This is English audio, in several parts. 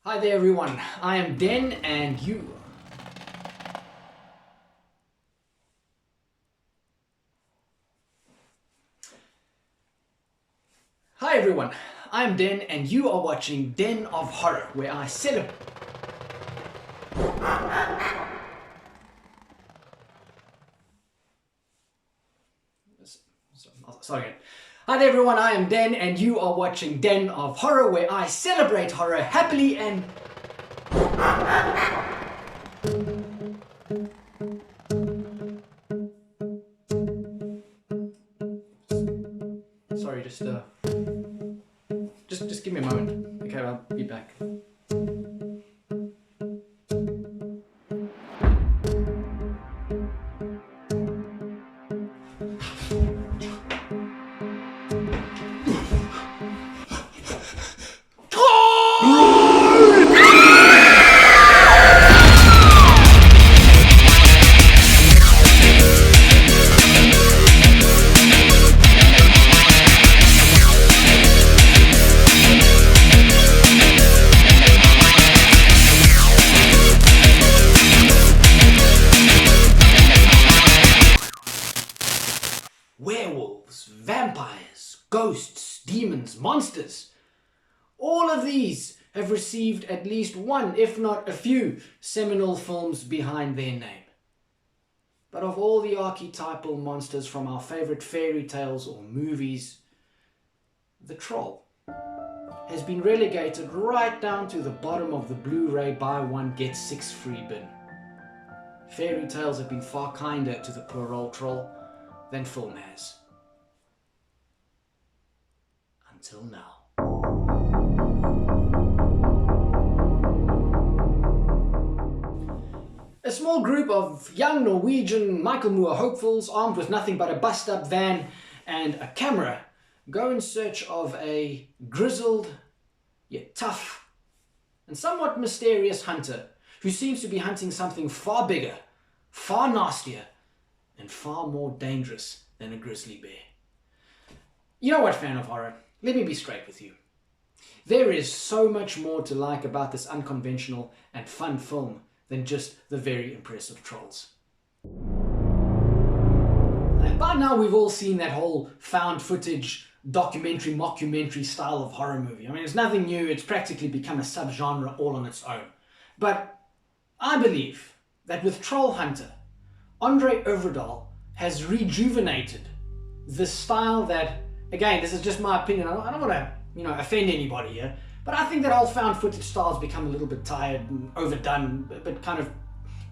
Hi there everyone, I am Den and you. Hi everyone, I am Den and you are watching Den of Horror, where I celebrate. Sorry again. Hi there everyone, I am Den and you are watching Den of Horror, where I celebrate horror happily and... Sorry, just give me a moment. Okay, I'll be back. Werewolves, vampires, ghosts, demons, monsters. All of these have received at least one, if not a few, seminal films behind their name. But of all the archetypal monsters from our favorite fairy tales or movies, the troll has been relegated right down to the bottom of the Blu-ray buy one get six free bin. Fairy tales have been far kinder to the poor old troll than film has. Until now. A small group of young Norwegian Michael Moore hopefuls armed with nothing but a bust-up van and a camera go in search of a grizzled, yet tough, and somewhat mysterious hunter who seems to be hunting something far bigger, far nastier, and far more dangerous than a grizzly bear. You know what, fan of horror? Let me be straight with you. There is so much more to like about this unconventional and fun film than just the very impressive trolls. By now we've all seen that whole found footage, documentary, mockumentary style of horror movie. I mean, it's nothing new, it's practically become a subgenre all on its own. But I believe that with Trollhunter, Andre Øvredal has rejuvenated the style that, again, this is just my opinion, I don't want to, offend anybody here, but I think that all found footage styles become a little bit tired and overdone, but kind of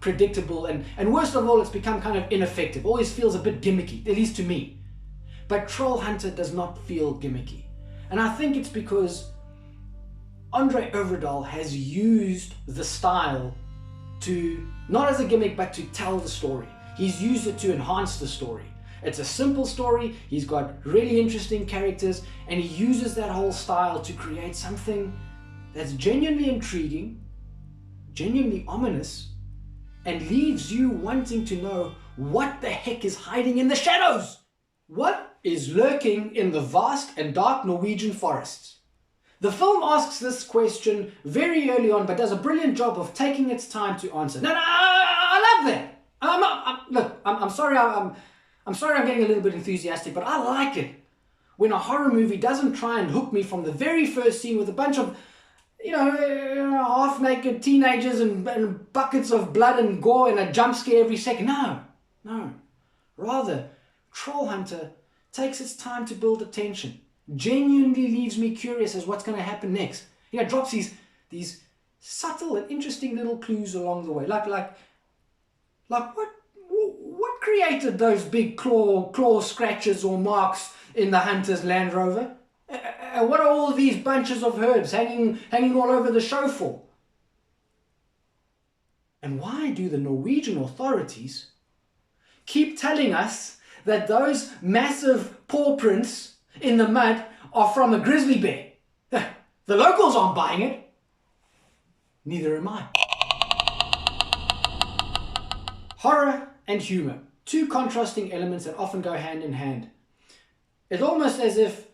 predictable, and worst of all, it's become kind of ineffective. Always feels a bit gimmicky, at least to me. But Trollhunter does not feel gimmicky. And I think it's because Andre Øvredal has used the style to, not as a gimmick, but to tell the story. He's used it to enhance the story. It's a simple story, he's got really interesting characters, and he uses that whole style to create something that's genuinely intriguing, genuinely ominous, and leaves you wanting to know what the heck is hiding in the shadows. What is lurking in the vast and dark Norwegian forests? The film asks this question very early on, but does a brilliant job of taking its time to answer. No, I love that. I'm sorry I'm getting a little bit enthusiastic, but I like it when a horror movie doesn't try and hook me from the very first scene with a bunch of, half-naked teenagers and buckets of blood and gore and a jump scare every second. No. Rather, Trollhunter takes its time to build attention, genuinely leaves me curious as what's going to happen next. Drops these subtle and interesting little clues along the way. Like what created those big claw scratches or marks in the hunter's Land Rover? What are all these bunches of herbs hanging all over the show for? And why do the Norwegian authorities keep telling us that those massive paw prints in the mud are from a grizzly bear? The locals aren't buying it. Neither am I. Horror and humor, two contrasting elements that often go hand in hand. It's almost as if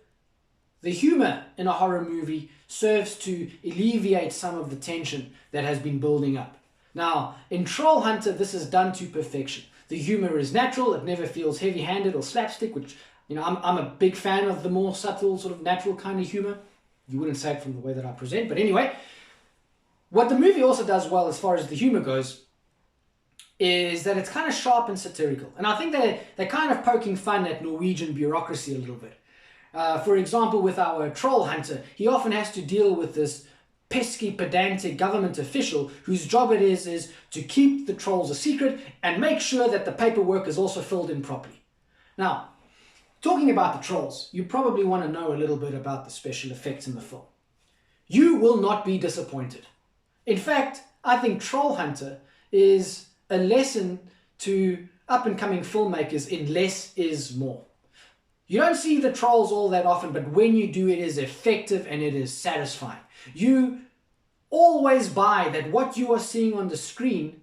The humor in a horror movie serves to alleviate some of the tension that has been building up. Now, in Trollhunter, this is done to perfection. The humor is natural, it never feels heavy-handed or slapstick, which, I'm a big fan of the more subtle, sort of natural kind of humor. You wouldn't say it from the way that I present, but anyway. What the movie also does well as far as the humor goes is that it's kind of sharp and satirical. And I think they're kind of poking fun at Norwegian bureaucracy a little bit. For example, with our Trollhunter, he often has to deal with this pesky, pedantic government official whose job it is to keep the trolls a secret and make sure that the paperwork is also filled in properly. Now, talking about the trolls, you probably want to know a little bit about the special effects in the film. You will not be disappointed. In fact, I think Trollhunter is a lesson to up-and-coming filmmakers in less is more. You don't see the trolls all that often, but when you do, it is effective and it is satisfying. You always buy that what you are seeing on the screen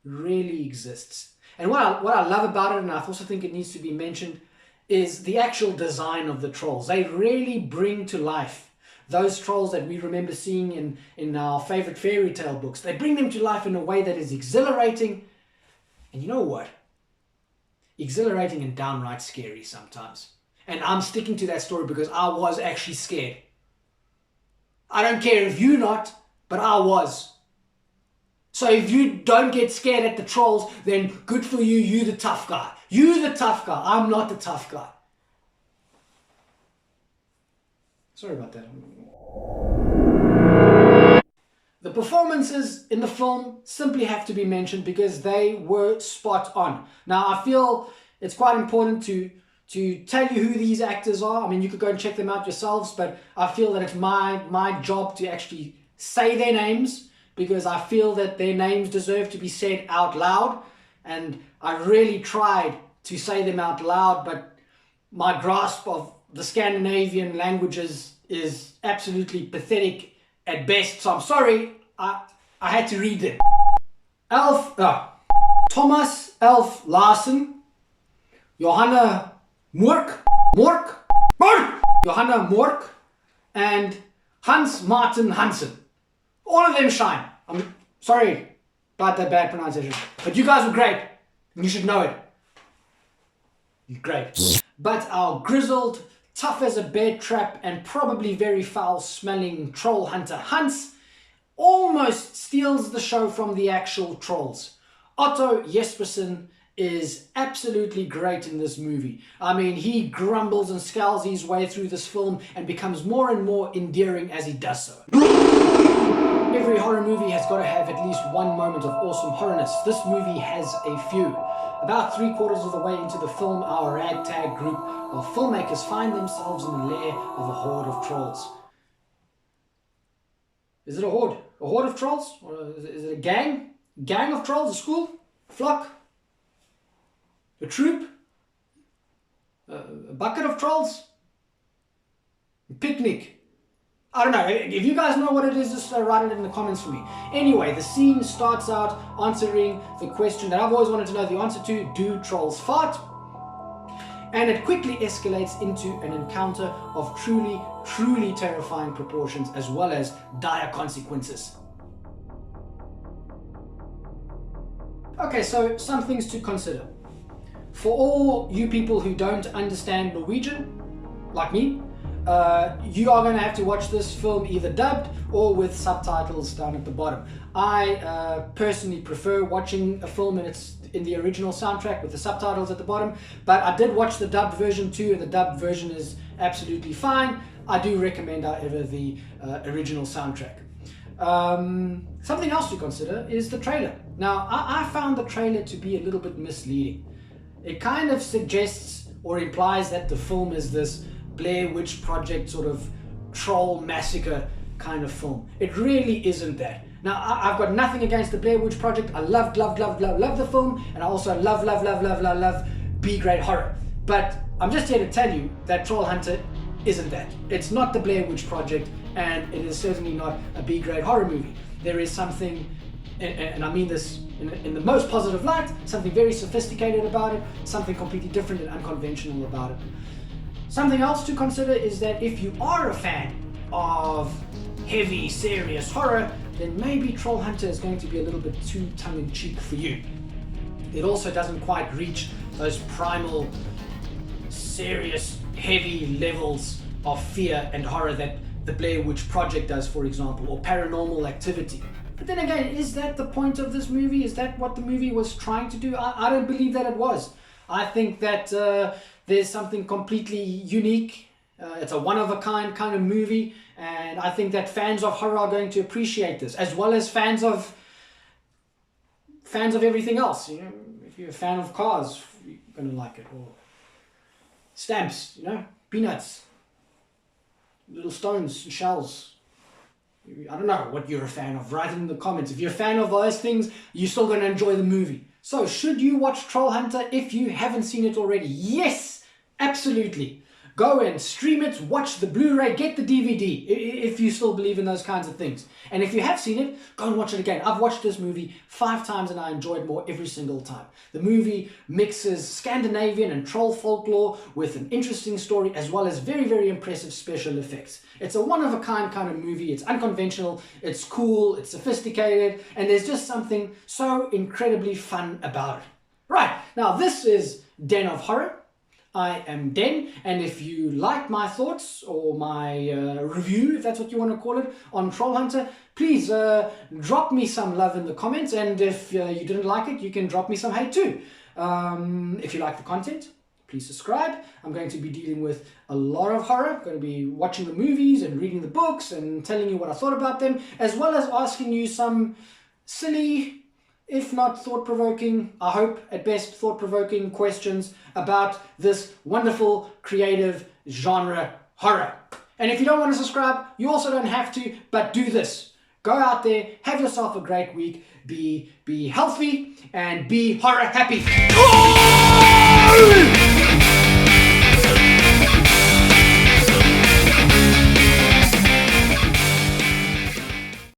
really exists. And what I love about it, and I also think it needs to be mentioned, is the actual design of the trolls. They really bring to life those trolls that we remember seeing in our favorite fairy tale books. They bring them to life in a way that is exhilarating. And you know what? Exhilarating and downright scary sometimes. And I'm sticking to that story because I was actually scared. I don't care if you're not, but I was. So if you don't get scared at the trolls, then good for you, you're the tough guy. You're the tough guy. I'm not the tough guy. Sorry about that. The performances in the film simply have to be mentioned because they were spot on. Now, I feel it's quite important to tell you who these actors are. I mean, you could go and check them out yourselves, but I feel that it's my job to actually say their names because I feel that their names deserve to be said out loud. And I really tried to say them out loud, but my grasp of the Scandinavian languages is absolutely pathetic at best. So I'm sorry, I had to read them. Thomas Elf Larsen, Johanna Mork, Johanna Mork, and Hans Martin Hansen. All of them shine. I'm sorry about that bad pronunciation, but you guys were great. You should know it. You're great. But our grizzled, tough as a bear trap, and probably very foul-smelling Trollhunter Hans almost steals the show from the actual trolls. Otto Jespersen is absolutely great in this movie. I mean, he grumbles and scowls his way through this film and becomes more and more endearing as he does so. Every horror movie has got to have at least one moment of awesome horrorness. This movie has a few. About 3/4 of the way into the film, our ragtag group of filmmakers find themselves in the lair of a horde of trolls. Is it a horde? A horde of trolls? Or is it a gang? Gang of trolls? A school? A flock? A troop? A bucket of trolls? A picnic? I don't know. If you guys know what it is, just write it in the comments for me. Anyway, the scene starts out answering the question that I've always wanted to know the answer to: do trolls fart? And it quickly escalates into an encounter of truly, truly terrifying proportions as well as dire consequences. Okay, so some things to consider. For all you people who don't understand Norwegian, like me, you are going to have to watch this film either dubbed or with subtitles down at the bottom. I personally prefer watching a film in the original soundtrack with the subtitles at the bottom, but I did watch the dubbed version too, and the dubbed version is absolutely fine. I do recommend, however, the original soundtrack. Something else to consider is the trailer. Now, I found the trailer to be a little bit misleading. It kind of suggests or implies that the film is this Blair Witch Project sort of troll massacre kind of film. It really isn't that. Now, I've got nothing against the Blair Witch Project. I love the film, and I also love B-grade horror. But I'm just here to tell you that Trollhunter isn't that. It's not the Blair Witch Project, and it is certainly not a B-grade horror movie. There is something, and I mean this in the most positive light, something very sophisticated about it, something completely different and unconventional about it. Something else to consider is that if you are a fan of heavy, serious horror, then maybe Trollhunter is going to be a little bit too tongue-in-cheek for you. It also doesn't quite reach those primal, serious, heavy levels of fear and horror that the Blair Witch Project does, for example, or Paranormal Activity. But then again, is that the point of this movie? Is that what the movie was trying to do? I don't believe that it was. I think that there's something completely unique. It's a one-of-a-kind kind of movie, and I think that fans of horror are going to appreciate this, as well as fans of everything else. You know, if you're a fan of cars, you're going to like it. Or stamps, you know, peanuts, little stones, shells. I don't know what you're a fan of. Write it in the comments. If you're a fan of those things, you're still going to enjoy the movie. So, should you watch Trollhunter if you haven't seen it already? Yes, absolutely. Go and stream it, watch the Blu-ray, get the DVD, if you still believe in those kinds of things. And if you have seen it, go and watch it again. I've watched this movie 5 times and I enjoyed more every single time. The movie mixes Scandinavian and troll folklore with an interesting story, as well as very, very impressive special effects. It's a one-of-a-kind kind of movie. It's unconventional, it's cool, it's sophisticated, and there's just something so incredibly fun about it. Right, now this is Den of Horror. I am Den, and if you like my thoughts or my review, if that's what you want to call it, on Trollhunter, please drop me some love in the comments, and if you didn't like it, you can drop me some hate too. If you like the content, please subscribe. I'm going to be dealing with a lot of horror. I'm going to be watching the movies and reading the books and telling you what I thought about them, as well as asking you some silly, if not thought-provoking, I hope at best thought-provoking questions about this wonderful creative genre horror. And if you don't want to subscribe, you also don't have to, but do this. Go out there, have yourself a great week, be healthy, and be horror happy.